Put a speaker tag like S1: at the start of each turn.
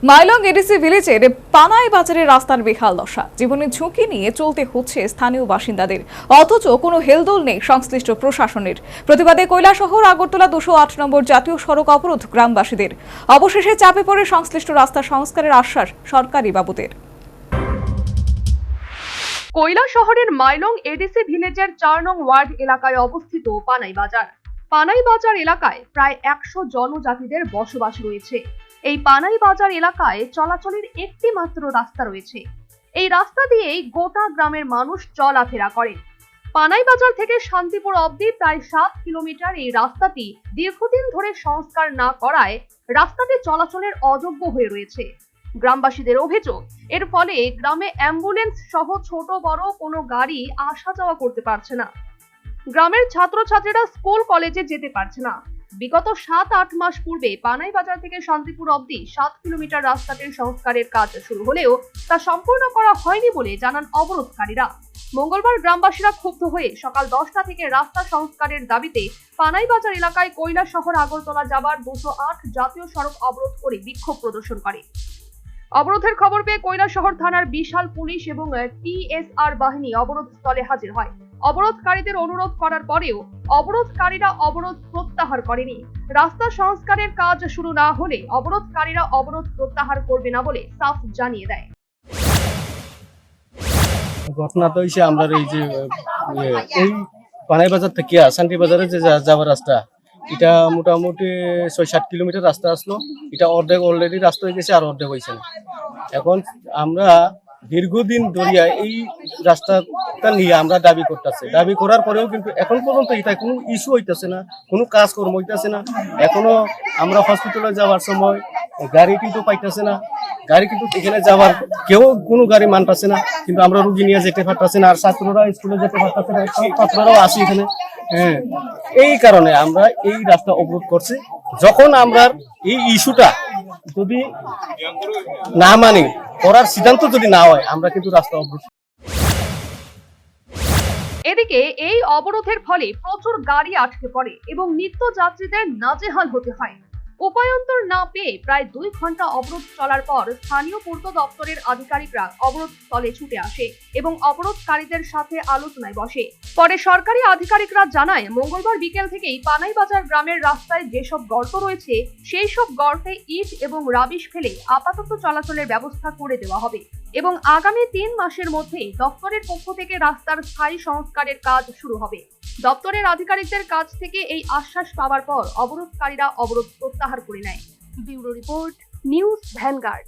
S1: Mailong ADC ভিলেজের পানাই বাজারের রাস্তার বেহাল দশা। জীবনের ঝুঁকি নিয়ে চলতে হচ্ছে স্থানীয় বাসিন্দাদের, অথচ কোনো হেলদোল নেই সংশ্লিষ্ট প্রশাসনের। প্রতিবাদে কৈলাসহর আগরতলা 208 নম্বর জাতীয় সড়ক অবরোধ গ্রামবাসীদের। অবশেষে চাপে পড়ে সংশ্লিষ্ট রাস্তা সংস্কারের আশ্বাস সরকারি বাবুদের।
S2: কৈলাসহরের মাইলং এডিসি ভিলেজের 4 নং ওয়ার্ড এলাকায় অবস্থিত পানাই বাজার। পানাই বাজার এলাকায় প্রায় 100 জনজাতিদের বসবাস রয়েছে। এই পানাই বাজার এলাকায় চলাচলের একটি মাত্র রাস্তা রয়েছে। এই রাস্তা দিয়েই গোটা গ্রামের মানুষ চলাফেরা করেন। পানাই বাজার থেকে শান্তিপুর অবধি প্রায় 7 কিলোমিটার এই রাস্তাটি দীর্ঘদিন ধরে সংস্কার না করায় রাস্তাটি চলাচলের অযোগ্য হয়ে রয়েছে। গ্রামবাসীদের অভিযোগ, এর ফলে গ্রামে অ্যাম্বুলেন্স সহ ছোট বড় কোনো গাড়ি আসা যাওয়া করতে পারছে না। গ্রামের ছাত্রছাত্রীরা স্কুল কলেজে যেতে পারছে না। বিগত 7-8 মাস পূর্বে পানাই বাজার থেকে শান্তিপুর অবধি 7 কিলোমিটার রাস্তাটির সংস্কারের কাজ শুরু হলেও তা সম্পূর্ণ করা হয়নি বলে জানান অবরোধকারীরা। মঙ্গলবার গ্রামবাসীরা ক্ষুব্ধ হয়ে সকাল 10টা থেকে রাস্তা সংস্কারের দাবিতে পানাই বাজার এলাকায় কৈলাসহর আগরতলা যাবার 208 জাতীয় সড়ক অবরোধ করে বিক্ষোভ প্রদর্শন করে। অবরোধের খবর পেয়ে কৈলাসহর থানার বিশাল পুলিশ এবং টিএসআর বাহিনী অবরোধ স্থলে হাজির হয়। অবরোধকারীদের অনুরোধ করার পরেও অবরোধকারীরা অবরোধ প্রত্যাহার করেনি। রাস্তা সংস্কারের কাজ শুরু না হলে অবরোধকারীরা অবরোধ প্রত্যাহার করবে না বলে সাফ জানিয়ে দেয়।
S3: ঘটনা তো হইছে আমরা এই পানাই বাজার থেকে শান্তি বাজারে যে যাওয়ার রাস্তা, এটা মোটামুটি 6-7 কিলোমিটার রাস্তা আসলো। এটা অর্ধেক অলরেডি রাস্তা হয়ে গেছে, আর অর্ধেক হয়েছে না। এখন আমরা দীর্ঘদিন ধরিয়া এই রাস্তাটা নিয়ে আমরা দাবি করতেছি। দাবি করার পরেও কিন্তু এখন পর্যন্ত এটা কোনো ইস্যু হইতেছে না, কোনো কাজকর্ম হইতেছে না। এখনো আমরা হসপিটালে যাওয়ার সময় গাড়ি কিন্তু পাইতেছে না। গাড়ি কিন্তু এখানে যাওয়ার কেউ কোনো গাড়ি মানতেছে না, কিন্তু আমরা রুগী নিয়ে যেতে পারতেছি না। আর ছাত্ররা স্কুলে যেতে পারতেছে না, ছাত্ররাও আসি এখানে। হ্যাঁ, এই কারণে আমরা এই রাস্তা অবরোধ করছি। যখন আমরা এই ইস্যুটা যদি না মানি, করার সিদ্ধান্ত যদি না হয়, আমরা কিন্তু রাস্তা অবরোধ।
S2: এদিকে এই অবরোধের ফলে প্রচুর গাড়ি আটকে পড়ে এবং নিত্য যাত্রীদের নাজেহাল হতে হয়। উপায়ন্তর না পেয়ে প্রায় 2 ঘন্টা অবরোধ চলার পর স্থানীয় পূর্ত দপ্তরের আধিকারিকরা অবরোধ স্থলে ছুটে আসে এবং অবরোধকারীদের সাথে আলোচনায় বসে। পরে সরকারি আধিকারিকরা জানায়, মঙ্গলবার বিকেল থেকেই পানাই বাজার গ্রামের রাস্তায় যেসব গর্ত রয়েছে সেই সব গর্তে ইট এবং রাবিশ ফেলে আপাতত চলাচলের ব্যবস্থা করে দেওয়া হবে এবং আগামী 3 মাসের মধ্যে দপ্তরের পক্ষ থেকে রাস্তার স্থায়ী সংস্কারের কাজ শুরু হবে। দপ্তরের আধিকারিকদের কাছ থেকে এই আশ্বাস পাওয়ার পর অবরোধকারীরা অবরোধ প্রত্যাহার করে নেয়। Bureau report, news vanguard.